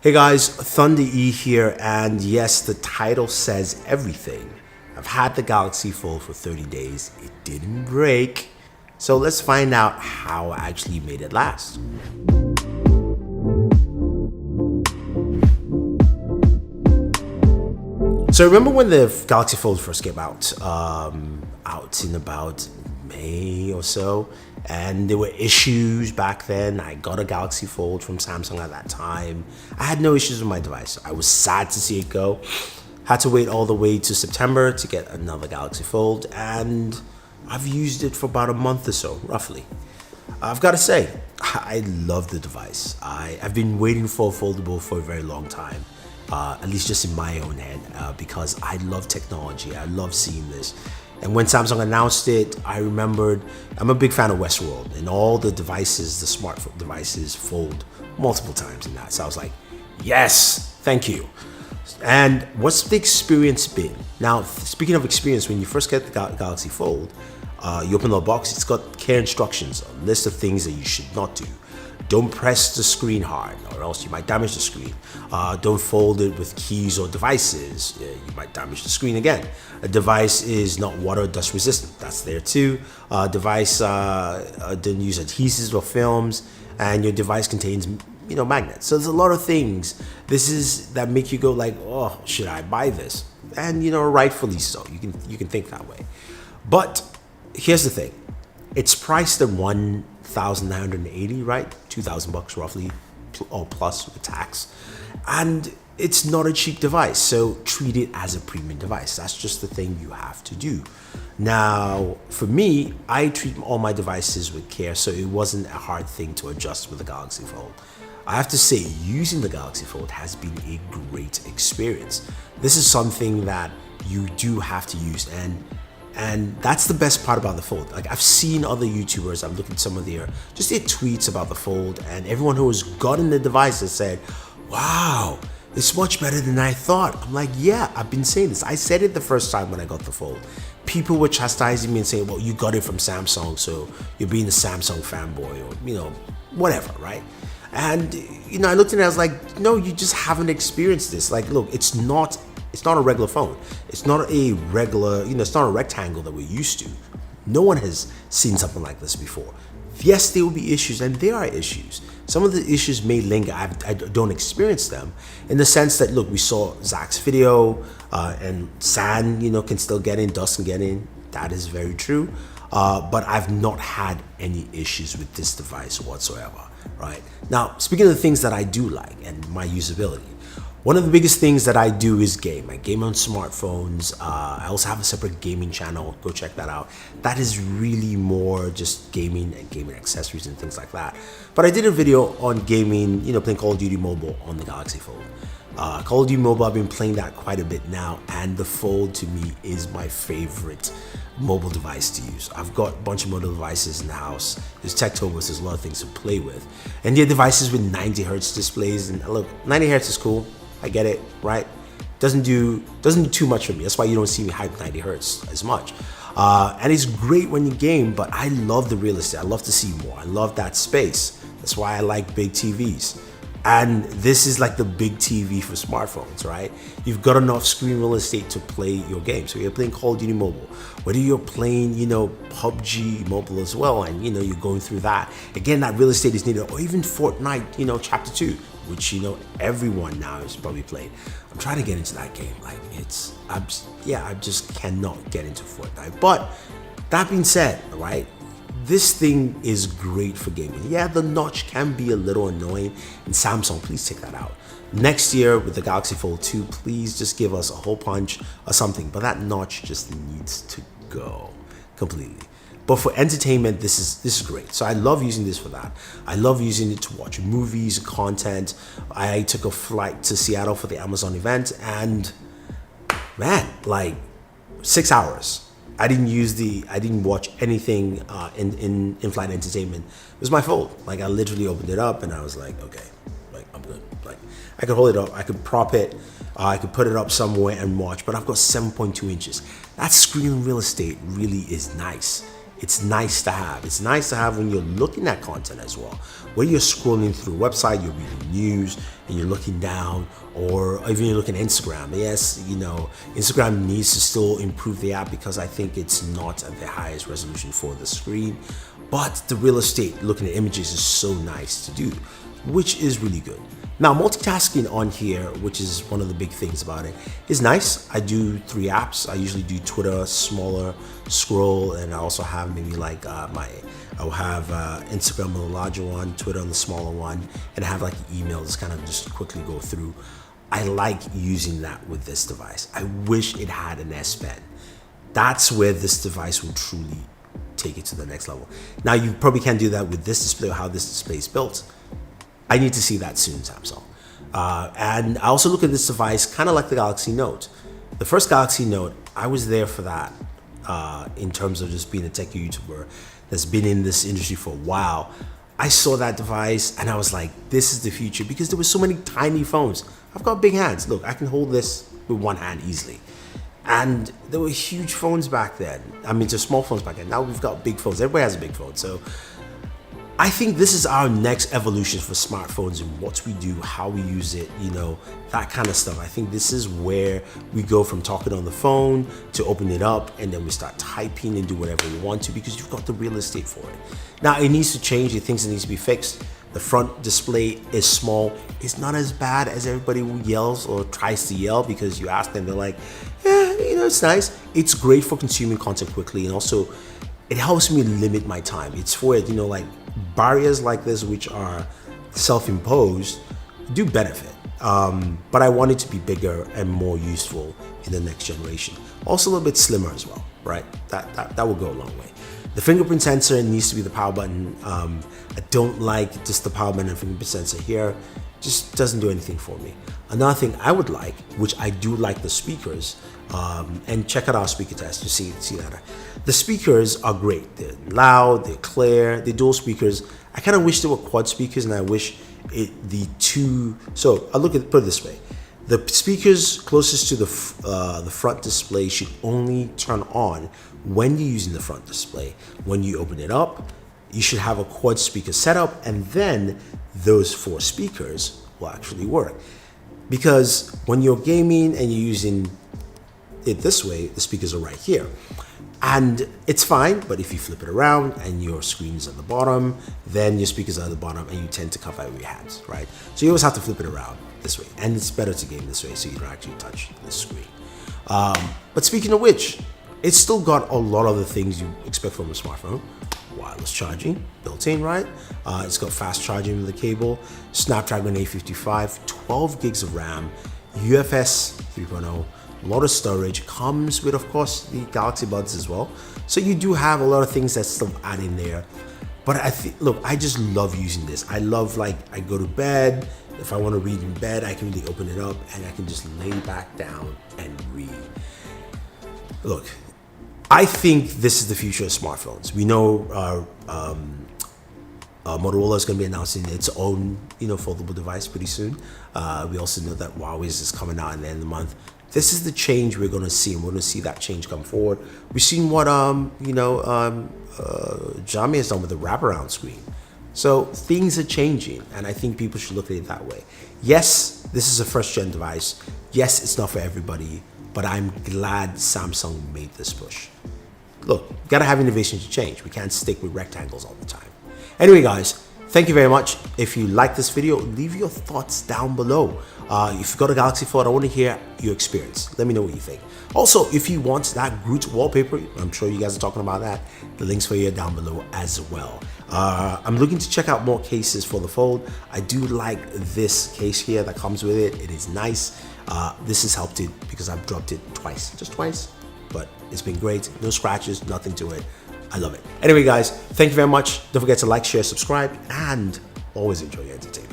Hey guys, Thunder E here, and yes, the title says everything. I've had the Galaxy Fold for 30 days, it didn't break. So let's find out how I actually made it last. So remember when the Galaxy Fold first came out in about May or so, and there were issues back then. I got a Galaxy Fold from Samsung at that time. I had no issues with my device. I was sad to see it go. Had to wait all the way to September to get another Galaxy Fold, and I've used it for about a month or so, roughly. I've got to say, I love the device. I've been waiting for a foldable for a very long time. At least just in my own head, because I love technology. I love seeing this. And when Samsung announced it, I remembered, I'm a big fan of Westworld, and all the devices, the smartphone devices, fold multiple times in that. So I was like, yes, thank you. And what's the experience been? Now, speaking of experience, when you first get the Galaxy Fold, you open the box, it's got care instructions, a list of things that you should not do. Don't press the screen hard, or else you might damage the screen. Don't fold it with keys or devices. You might damage the screen again. A device is not water or dust resistant. That's there too. Device don't use adhesives or films, and your device contains magnets. So there's a lot of things. That make you go like, oh, should I buy this? And rightfully so. You can think that way. But here's the thing. It's priced at $1,980, right? $2,000 roughly, or plus with tax. And it's not a cheap device, so treat it as a premium device. That's just the thing you have to do. Now, for me, I treat all my devices with care, so it wasn't a hard thing to adjust with the Galaxy Fold. I have to say, using the Galaxy Fold has been a great experience. This is something that you do have to use, and that's the best part about the Fold. Like, I've seen other YouTubers, I've looked at some of their tweets about the Fold, and everyone who has gotten the device has said, wow, it's much better than I thought. I'm like, yeah, I've been saying this. I said it the first time when I got the Fold. People were chastising me and saying, well, you got it from Samsung, so you're being a Samsung fanboy, or, whatever, right? And, I looked at it, I was like, no, you just haven't experienced this. Like, look, it's not a regular phone. It's not a regular, it's not a rectangle that we're used to. No one has seen something like this before. Yes, there will be issues, and there are issues. Some of the issues may linger. I don't experience them in the sense that, look, we saw Zach's video, and sand, can still get in, dust can get in. That is very true. But I've not had any issues with this device whatsoever, right? Now, speaking of the things that I do like and my usability, one of the biggest things that I do is game. I game on smartphones. I also have a separate gaming channel. Go check that out. That is really more just gaming and gaming accessories and things like that. But I did a video on gaming, playing Call of Duty Mobile on the Galaxy Fold. Call of Duty Mobile, I've been playing that quite a bit now, and the Fold to me is my favorite mobile device to use. I've got a bunch of mobile devices in the house. There's Techtopus, there's a lot of things to play with. And they're devices with 90 hertz displays, and look, 90 hertz is cool. I get it, right? Doesn't do too much for me. That's why you don't see me hype 90 hertz as much. And it's great when you game, but I love the real estate. I love to see more. I love that space. That's why I like big TVs. And this is like the big TV for smartphones, right? You've got enough screen real estate to play your game. So you're playing Call of Duty Mobile, whether you're playing, PUBG Mobile as well, and you're going through that. Again, that real estate is needed, or even Fortnite, Chapter 2, which everyone now is probably playing. I'm trying to get into that game. Like, I just cannot get into Fortnite. But that being said, right? This thing is great for gaming. Yeah, the notch can be a little annoying, and Samsung, please take that out. Next year with the Galaxy Fold 2, please just give us a hole punch or something, but that notch just needs to go completely. But for entertainment, this is great. So I love using this for that. I love using it to watch movies, content. I took a flight to Seattle for the Amazon event, and man, like 6 hours. I didn't watch anything in flight entertainment. It was my Fold. Like, I literally opened it up and I was like, okay, like, I'm good. Like, I could hold it up, I could prop it, I could put it up somewhere and watch, but I've got 7.2 inches. That screen real estate really is nice. It's nice to have. It's nice to have when you're looking at content as well. When you're scrolling through a website, you're reading news and you're looking down, or even you're looking at Instagram. Yes, you know, Instagram needs to still improve the app because I think it's not at the highest resolution for the screen. But the real estate, looking at images, is so nice to do, which is really good. Now, multitasking on here, which is one of the big things about it, is nice. I do 3 apps. I usually do Twitter, smaller scroll, and I also have maybe like I'll have Instagram on the larger one, Twitter on the smaller one, and I have like email just kind of just quickly go through. I like using that with this device. I wish it had an S Pen. That's where this device will truly take it to the next level. Now, you probably can't do that with this display or how this display is built. I need to see that soon, Samsung. And I also look at this device kind of like the Galaxy Note. The first Galaxy Note, I was there for that in terms of just being a tech YouTuber that's been in this industry for a while. I saw that device and I was like, this is the future, because there were so many tiny phones. I've got big hands. Look, I can hold this with one hand easily. And there were huge phones back then. I mean, just small phones back then. Now we've got big phones. Everybody has a big phone. So I think this is our next evolution for smartphones and what we do, how we use it, you know, that kind of stuff. I think this is where we go from talking on the phone to open it up, and then we start typing and do whatever we want to, because you've got the real estate for it. Now, it needs to change. It thinks it needs to be fixed. The front display is small. It's not as bad as everybody yells or tries to yell, because you ask them, they're like, yeah, you know, it's nice. It's great for consuming content quickly, and also it helps me limit my time. It's for it, you know, like barriers like this, which are self-imposed, do benefit. But I want it to be bigger and more useful in the next generation. Also a little bit slimmer as well, right? That will go a long way. The fingerprint sensor needs to be the power button. I don't like just the power button and fingerprint sensor here. Just doesn't do anything for me. Another thing I would like, which I do like, the speakers, and check out our speaker test to see that. The speakers are great. They're loud, they're clear, they're dual speakers. I kind of wish they were quad speakers, and I wish so I put it this way. The speakers closest to the front display should only turn on when you're using the front display. When you open it up, you should have a quad speaker setup, and then those 4 speakers will actually work. Because when you're gaming and you're using it this way, the speakers are right here. And it's fine, but if you flip it around and your screen is at the bottom, then your speakers are at the bottom and you tend to cover out with your hands, right? So you always have to flip it around this way. And it's better to game this way so you don't actually touch the screen. But speaking of which, it's still got a lot of the things you expect from a smartphone. Wireless charging, built in, right? It's got fast charging with the cable, Snapdragon 855, 12 gigs of RAM, UFS 3.0, a lot of storage. Comes with, of course, the Galaxy Buds as well. So you do have a lot of things that still add in there. But I just love using this. I love, like, I go to bed. If I want to read in bed, I can really open it up and I can just lay back down and read. Look, I think this is the future of smartphones. We know Motorola is going to be announcing its own, foldable device pretty soon. We also know that Huawei's is coming out in the end of the month. This is the change we're going to see, and we're going to see that change come forward. We've seen what Xiaomi has done with the wraparound screen. So things are changing, and I think people should look at it that way. Yes, this is a first-gen device. Yes, it's not for everybody, but I'm glad Samsung made this push. Look, you gotta have innovation to change. We can't stick with rectangles all the time. Anyway, guys, thank you very much. If you like this video, leave your thoughts down below. If you've got a Galaxy Fold, I want to hear your experience. Let me know what you think. Also, if you want that Groot wallpaper, I'm sure you guys are talking about that. The links for you are down below as well. I'm looking to check out more cases for the Fold. I do like this case here that comes with it. It is nice. This has helped it because I've dropped it twice, just twice, but it's been great. No scratches, nothing to it. I love it. Anyway, guys, thank you very much. Don't forget to like, share, subscribe, and always enjoy your entertainment.